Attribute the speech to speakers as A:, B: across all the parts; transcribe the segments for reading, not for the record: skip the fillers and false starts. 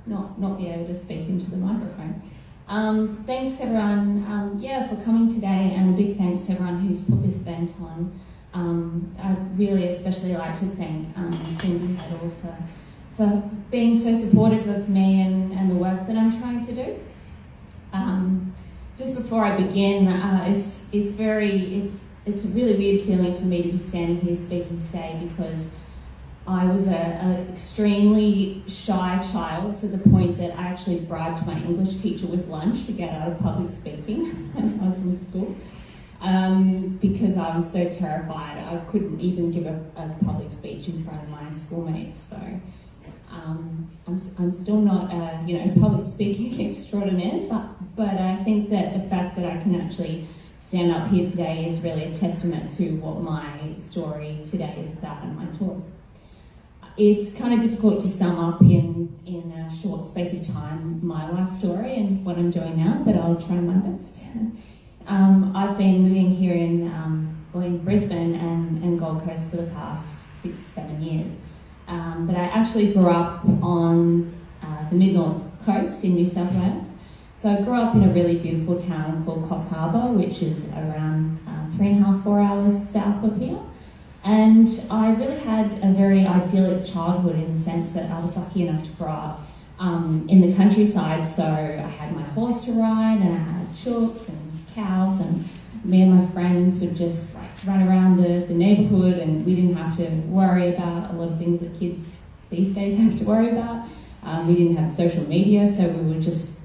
A: not be able to speak into the microphone. Thanks everyone, for coming today, and a big thanks to everyone who's put this event on. I'd really especially like to thank Cindy Heddle for being so supportive of me and the work that I'm trying to do. Just before I begin, it's a really weird feeling for me to be standing here speaking today, because I was an extremely shy child, to the point that I actually bribed my English teacher with lunch to get out of public speaking when I was in school, because I was so terrified. I couldn't even give a public speech in front of my schoolmates. So I'm still not a public speaking extraordinaire, but I think that the fact that I can actually stand up here today is really a testament to what my story today is about and my talk. It's kind of difficult to sum up in a short space of time my life story and what I'm doing now, but I'll try my best. I've been living here in Brisbane and Gold Coast for the past 6-7 years, but I actually grew up on the mid-north coast in New South Wales. So I grew up in a really beautiful town called Coffs Harbour, which is around 3.5-4 hours south of here. And I really had a very idyllic childhood, in the sense that I was lucky enough to grow up in the countryside. So I had my horse to ride, and I had chooks and cows, and me and my friends would just run around the neighbourhood, and we didn't have to worry about a lot of things that kids these days have to worry about. We didn't have social media, so we were just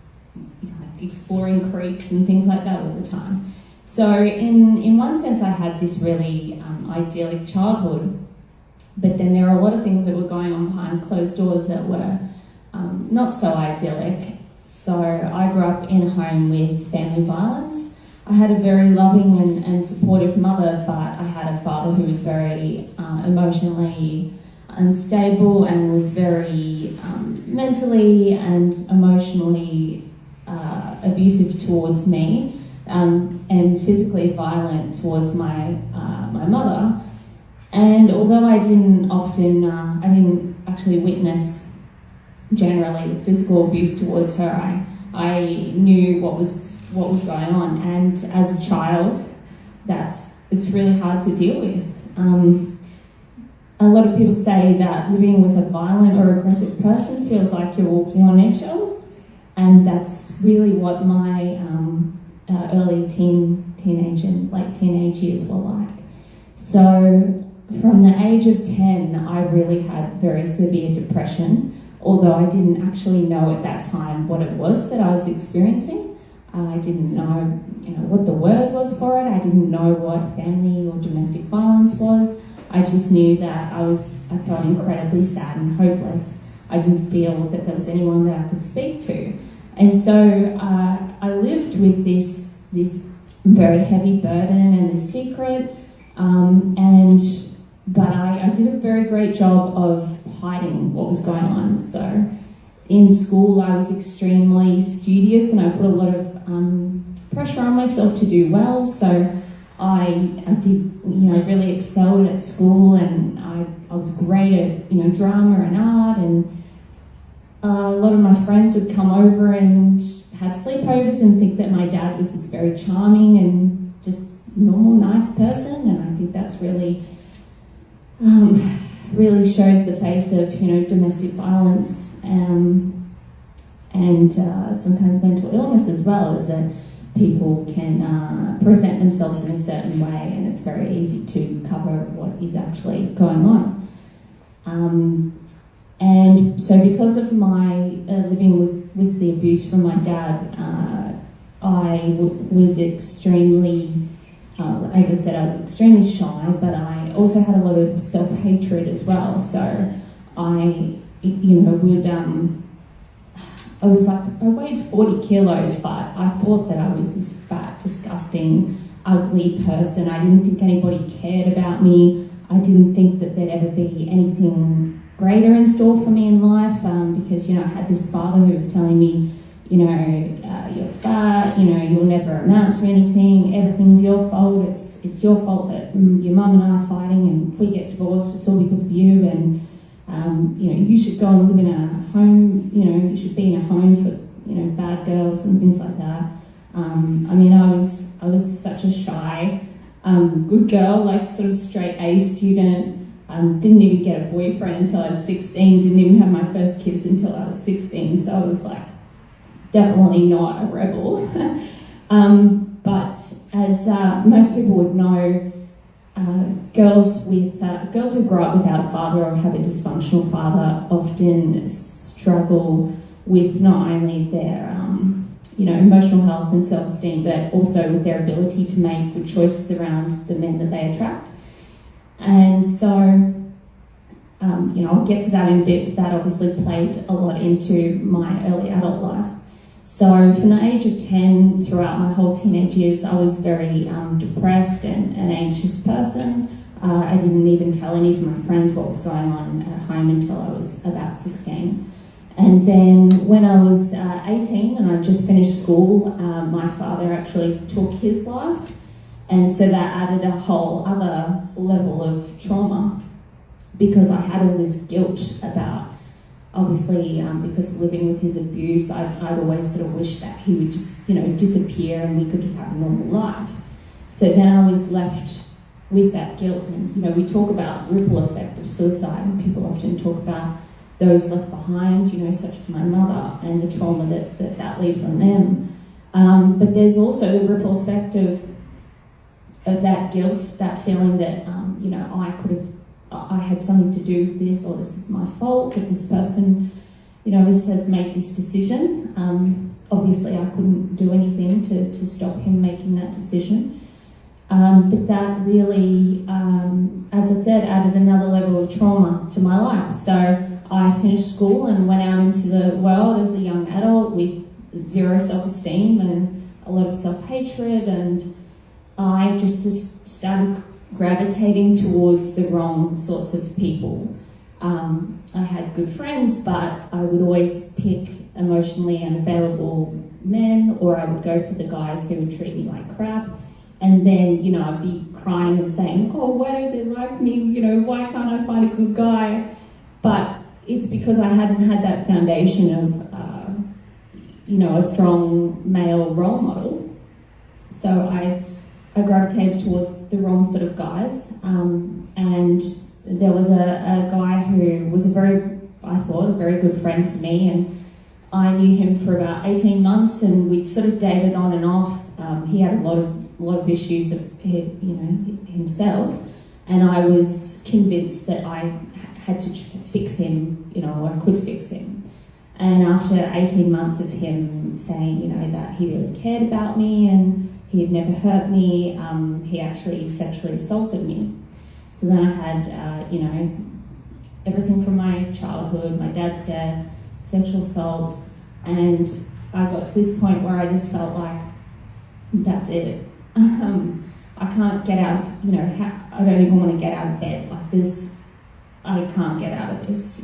A: exploring creeks and things like that all the time. So in one sense, I had this really idyllic childhood, but then there were a lot of things that were going on behind closed doors that were not so idyllic. So I grew up in a home with family violence. I had a very loving and supportive mother, but I had a father who was very emotionally unstable and was very mentally and emotionally abusive towards me, and physically violent towards my mother. And although I didn't actually witness generally the physical abuse towards her, I knew what was going on. And as a child, it's really hard to deal with. A lot of people say that living with a violent or aggressive person feels like you're walking on eggshells, and that's really what my early teenage and late teenage years were like. So from the age of 10, I really had very severe depression, although I didn't actually know at that time what it was that I was experiencing. I didn't know, what the word was for it. I didn't know what family or domestic violence was. I just knew that I felt incredibly sad and hopeless. I didn't feel that there was anyone that I could speak to. And so I lived with this very heavy burden and this secret, but I did a very great job of hiding what was going on. So in school, I was extremely studious, and I put a lot of pressure on myself to do well. So I did, really excelled at school, and I was great at, drama and art, and a lot of my friends would come over and have sleepovers and think that my dad was this very charming and just normal, nice person, and I think that's really shows the face of, domestic violence and sometimes mental illness as well, is that people can present themselves in a certain way, and it's very easy to cover what is actually going on. And so because of my living with the abuse from my dad, I was extremely, as I said, I was extremely shy, but I also had a lot of self-hatred as well. So I weighed 40 kilos, but I thought that I was this fat, disgusting, ugly person. I didn't think anybody cared about me. I didn't think that there'd ever be anything greater in store for me in life, because, I had this father who was telling me, you're fat, you'll never amount to anything, everything's your fault, it's your fault that your mum and I are fighting, and if we get divorced, it's all because of you, and you should go and live in a home, you should be in a home for, bad girls and things like that. I was such a shy, good girl, like sort of straight A student. Didn't even get a boyfriend until I was 16, didn't even have my first kiss until I was 16, so I was like definitely not a rebel. But as most people would know, girls who grow up without a father or have a dysfunctional father often struggle with not only their emotional health and self-esteem, but also with their ability to make good choices around the men that they attract. And so, I'll get to that in a bit, but that obviously played a lot into my early adult life. So from the age of 10 throughout my whole teenage years, I was very depressed and an anxious person. I didn't even tell any of my friends what was going on at home until I was about 16. And then when I was 18 and I just finished school, my father actually took his life. And so that added a whole other level of trauma, because I had all this guilt about, obviously, because of living with his abuse, I'd always sort of wished that he would just, disappear and we could just have a normal life. So then I was left with that guilt. And, we talk about the ripple effect of suicide, and people often talk about those left behind, such as my mother, and the trauma that leaves on them. But there's also the ripple effect of that guilt, that feeling that, I had something to do with this, or this is my fault, that this person, has made this decision. Obviously, I couldn't do anything to stop him making that decision. But that really, as I said, added another level of trauma to my life. So I finished school and went out into the world as a young adult with zero self-esteem and a lot of self-hatred, and I just started gravitating towards the wrong sorts of people. I had good friends, but I would always pick emotionally unavailable men, or I would go for the guys who would treat me like crap. And then, I'd be crying and saying, oh, why don't they like me? Why can't I find a good guy? But it's because I hadn't had that foundation of, a strong male role model. So I gravitated towards the wrong sort of guys, and there was a guy who was I thought, a very good friend to me, and I knew him for about 18 months, and we sort of dated on and off. He had a lot of issues of himself, and I was convinced that I had to fix him, or I could fix him. And after 18 months of him saying, that he really cared about me and he had never hurt me, he actually sexually assaulted me. So then I had, everything from my childhood, my dad's death, sexual assault, and I got to this point where I just felt like, that's it. I can't get out of, I don't even want to get out of bed like this. I can't get out of this,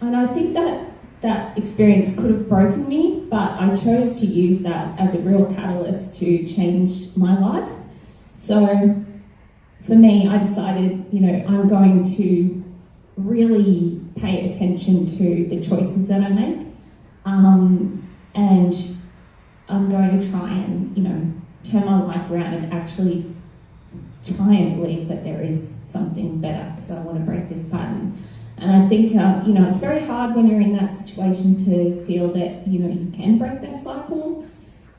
A: And I think that experience could have broken me, but I chose to use that as a real catalyst to change my life. So for me, I decided, I'm going to really pay attention to the choices that I make, and I'm going to try and, turn my life around and actually try and believe that there is something better, because I want to break this pattern. And I think, it's very hard when you're in that situation to feel that, you can break that cycle.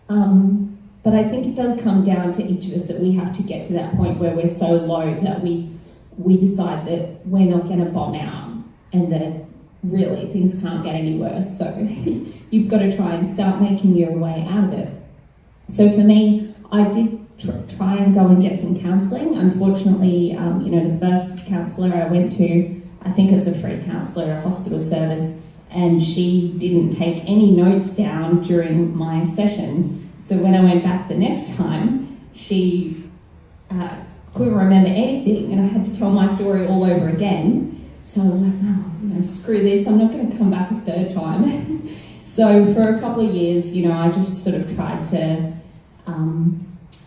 A: But I think it does come down to each of us that we have to get to that point where we're so low that we decide that we're not going to bomb out and that really things can't get any worse. So you've got to try and start making your way out of it. So for me, I did try and go and get some counselling. Unfortunately, the first counsellor I went to, I think it was a free counsellor, a hospital service, and she didn't take any notes down during my session. So when I went back the next time, she couldn't remember anything, and I had to tell my story all over again. So I was like, oh, screw this, I'm not going to come back a third time. So for a couple of years, I just sort of tried to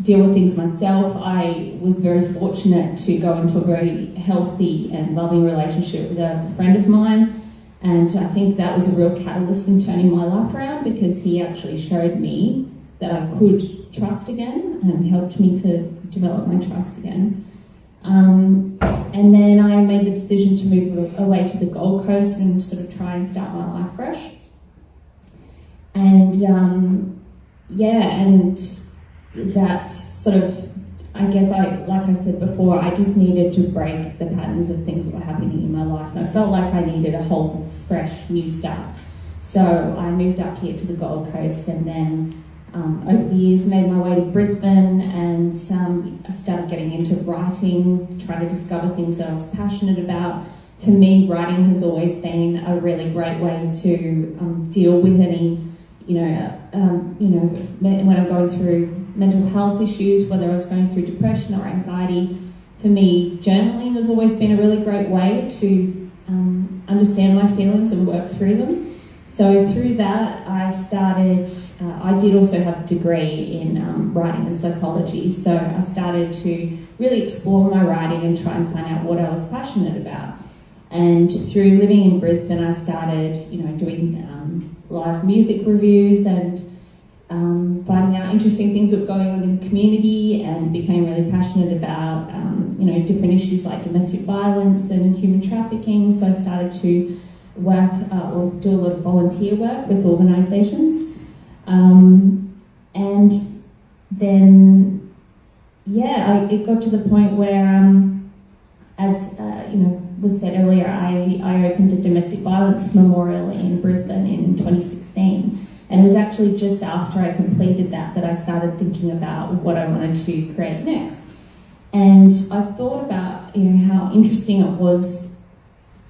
A: deal with things myself. I was very fortunate to go into a very healthy and loving relationship with a friend of mine, And I think that was a real catalyst in turning my life around, because he actually showed me that I could trust again and helped me to develop my trust again. And then I made the decision to move away to the Gold Coast and sort of try and start my life fresh. And and that's sort of, I guess, like I said before, I just needed to break the patterns of things that were happening in my life, and I felt like I needed a whole fresh new start. So I moved up here to the Gold Coast, and then over the years made my way to Brisbane, and I started getting into writing, trying to discover things that I was passionate about. For me, writing has always been a really great way to deal with any, when I'm going through mental health issues, whether I was going through depression or anxiety. For me, journaling has always been a really great way to understand my feelings and work through them. So through that, I started, I did also have a degree in writing and psychology, so I started to really explore my writing and try and find out what I was passionate about. And through living in Brisbane, I started, doing live music reviews and finding out interesting things that were going on in the community, and became really passionate about, different issues like domestic violence and human trafficking. So I started to work or do a lot of volunteer work with organisations. And then, it got to the point where, as was said earlier, I opened a domestic violence memorial in Brisbane in 2016. And it was actually just after I completed that I started thinking about what I wanted to create next. And I thought about, how interesting it was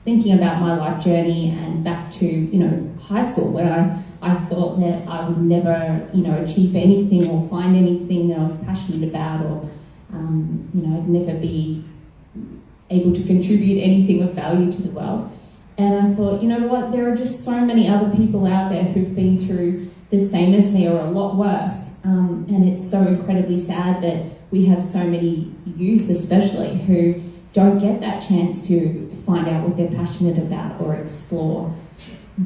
A: thinking about my life journey and back to, high school, where I thought that I would never, achieve anything or find anything that I was passionate about, or, I'd never be able to contribute anything of value to the world. And I thought, you know what, there are just so many other people out there who've been through the same as me, or a lot worse. And it's so incredibly sad that we have so many youth especially who don't get that chance to find out what they're passionate about or explore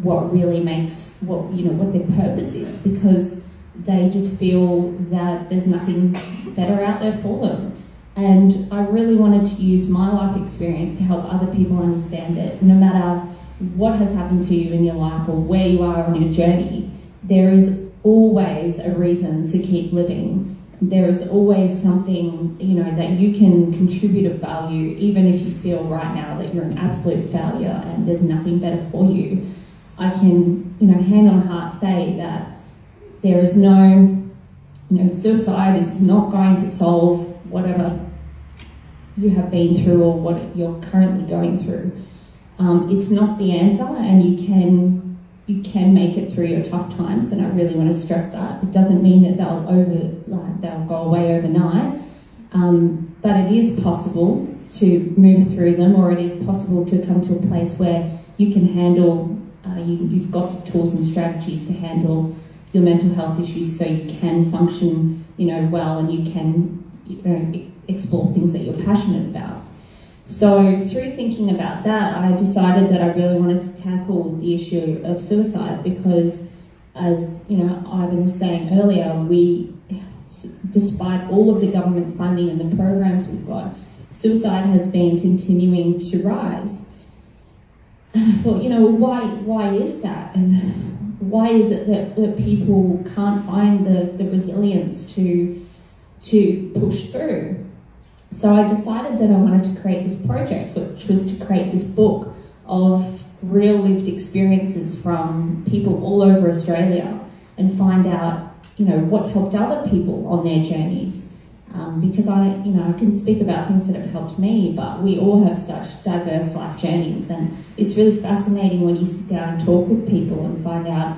A: what really makes, what their purpose is, because they just feel that there's nothing better out there for them. And I really wanted to use my life experience to help other people understand that no matter what has happened to you in your life or where you are on your journey, there is always a reason to keep living. There is always something, that you can contribute of value, even if you feel right now that you're an absolute failure and there's nothing better for you. I can, hand on heart say that there is no, suicide is not going to solve whatever you have been through or what you're currently going through. It's not the answer, and you can make it through your tough times, and I really want to stress that. It doesn't mean that they'll go away overnight, but it is possible to move through them, or it is possible to come to a place where you can handle, you've got the tools and strategies to handle your mental health issues, so you can function, well, and you can, explore things that you're passionate about. So through thinking about that, I decided that I really wanted to tackle the issue of suicide, because, as Ivan was saying earlier, despite all of the government funding and the programs we've got, suicide has been continuing to rise. And I thought, why is that? And why is it that people can't find the resilience to push through? So I decided that I wanted to create this project, which was to create this book of real lived experiences from people all over Australia, and find out, what's helped other people on their journeys. Because I can speak about things that have helped me, but we all have such diverse life journeys, and it's really fascinating when you sit down and talk with people and find out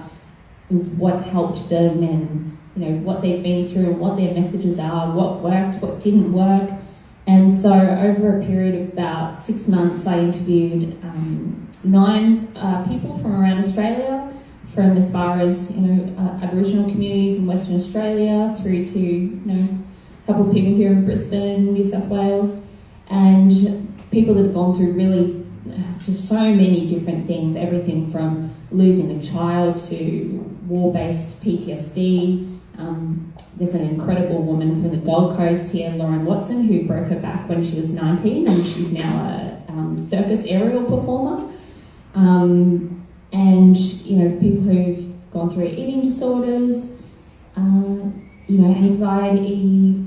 A: what's helped them, and what they've been through and what their messages are, what worked, what didn't work. And so over a period of about 6 months, I interviewed 9 people from around Australia, from as far as Aboriginal communities in Western Australia through to a couple of people here in Brisbane, New South Wales, and people that have gone through really just so many different things, everything from losing a child to war-based PTSD. There's an incredible woman from the Gold Coast here, Lauren Watson, who broke her back when she was 19, and she's now a circus aerial performer. And, you know, people who've gone through eating disorders, you know, anxiety,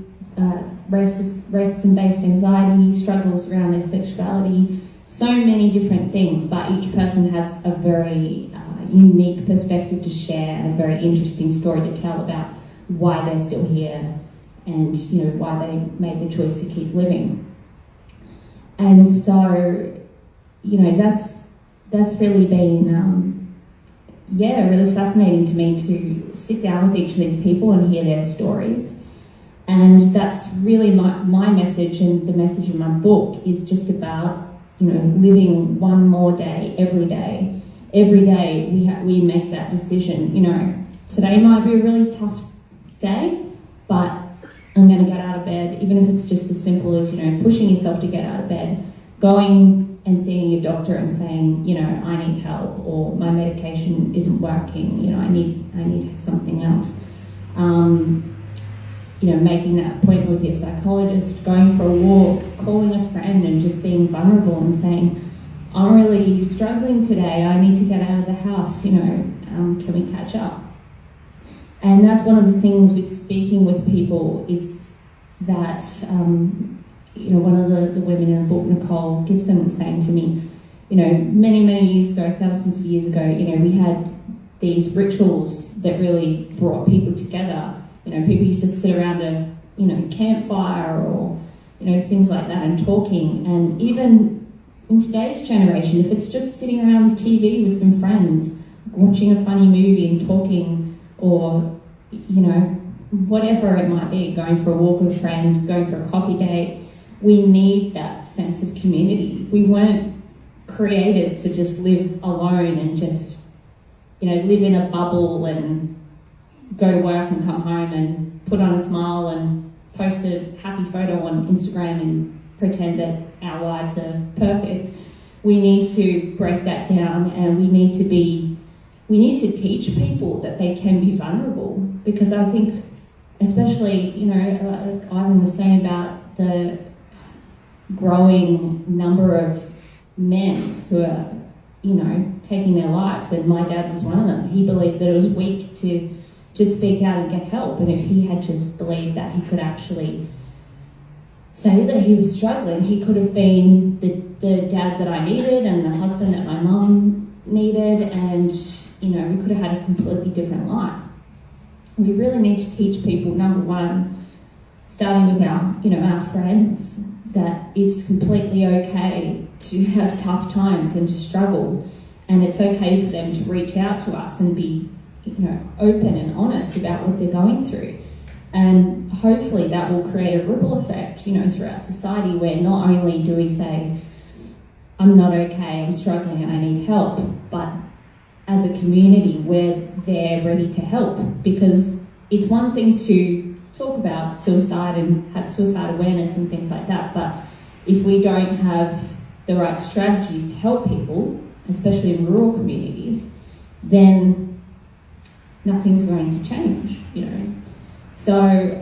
A: racism-based anxiety, struggles around their sexuality, so many different things, but each person has a very unique perspective to share and a very interesting story to tell about why they're still here and, you know, why they made the choice to keep living. And so, you know, that's really been, really fascinating to me to sit down with each of these people and hear their stories. And that's really my message, and the message of my book is just about, you know, living one more day, every day. Every day we make that decision. You know, today might be a really tough day, but I'm going to get out of bed, even if it's just as simple as, you know, pushing yourself to get out of bed, going and seeing your doctor and saying, you know, I need help, or my medication isn't working, you know, I need something else. You know, making that appointment with your psychologist, going for a walk, calling a friend and just being vulnerable and saying, I'm really struggling today, I need to get out of the house, you know, can we catch up? And that's one of the things with speaking with people is that, you know, one of the women in the book, Nicole Gibson, was saying to me, you know, many, many years ago, thousands of years ago, you know, we had these rituals that really brought people together. You know, people used to sit around a, you know, campfire or, you know, things like that and talking. And even in today's generation, if it's just sitting around the TV with some friends, watching a funny movie and talking, or, you know, whatever it might be, going for a walk with a friend, going for a coffee date, we need that sense of community. We weren't created to just live alone and just, you know, live in a bubble and go to work and come home and put on a smile and post a happy photo on Instagram and pretend that our lives are perfect. We need to break that down, and we need to teach people that they can be vulnerable, because I think, especially, you know, like Ivan was saying about the growing number of men who are, you know, taking their lives, and my dad was one of them. He believed that it was weak to just speak out and get help, and if he had just believed that he could actually say that he was struggling, he could have been the dad that I needed and the husband that my mum needed, and, you know, we could have had a completely different life. We really need to teach people, number one, starting with our friends, that it's completely okay to have tough times and to struggle, and it's okay for them to reach out to us and be, you know, open and honest about what they're going through. And hopefully that will create a ripple effect, you know, throughout society, where not only do we say, I'm not okay, I'm struggling and I need help, but as a community, we're there ready to help. Because it's one thing to talk about suicide and have suicide awareness and things like that, but if we don't have the right strategies to help people, especially in rural communities, then nothing's going to change, you know. So,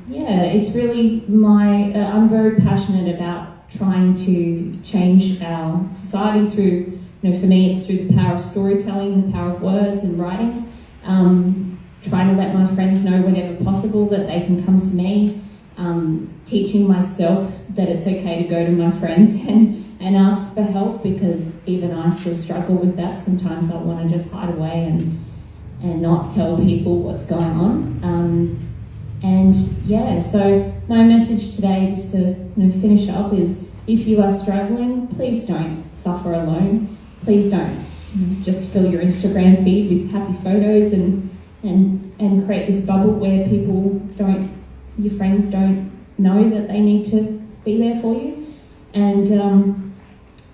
A: it's really I'm very passionate about trying to change our society through, you know, for me it's through the power of storytelling and the power of words and writing, trying to let my friends know whenever possible that they can come to me, teaching myself that it's okay to go to my friends and ask for help, because even I still struggle with that. Sometimes I want to just hide away and not tell people what's going on. So my message today, just to, you know, finish up, is if you are struggling, please don't suffer alone. Please don't, you know, just fill your Instagram feed with happy photos and create this bubble where your friends don't know that they need to be there for you. And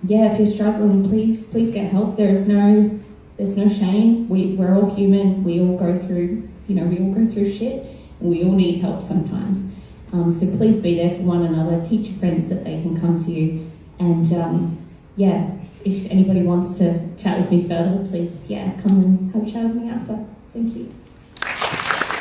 A: if you're struggling, please get help. There's no shame. We're all human. We all go through shit, and we all need help sometimes. So please be there for one another. Teach your friends that they can come to you, and if anybody wants to chat with me further, please, yeah, come and have a chat with me after. Thank you.